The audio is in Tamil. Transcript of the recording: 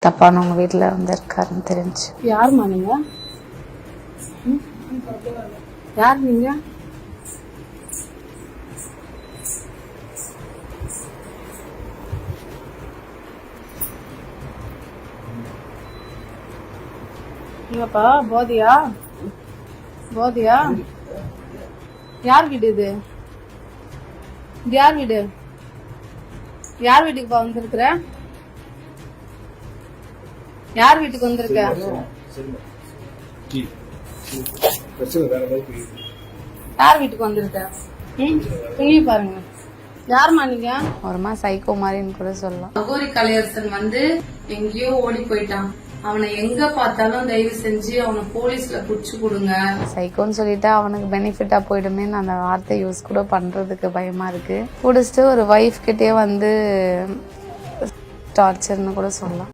தப்பானவங்க வீட்டில் வந்து இருக்காருன்னு தெரிஞ்சு. யாருமா நீங்க? யார் நீங்க? என்னப்பா போதியா? போதியா? யார் வீடு இது? யார் வீடு? யார் வீட்டுக்குப்பா வந்திருக்கிற? யார் வீட்டுக்கு வந்திருக்க? யார் வீட்டுக்கு வந்திருக்க? துணியை பாருங்க. யாருமா நீங்க? ஒருமா சைக்கோ மாதிரின்னு கூட சொல்லலாம். அகோரி கலையரசன் வந்து எங்கேயோ ஓடி போயிட்டான். அவனை எங்க பார்த்தாலும் தயவு செஞ்சு அவனை போலீஸ்ல புடிச்சு கொடுங்க. சைக்கோன்னு சொல்லிட்டு அவனுக்கு பெனிஃபிட்டா போயிடுமே அந்த வார்த்தை யூஸ் கூட பண்றதுக்கு பயமா இருக்கு. புடிச்சிட்டு ஒரு வைஃப் கிட்டே வந்து டார்ச்சர்னு கூட சொல்லலாம்.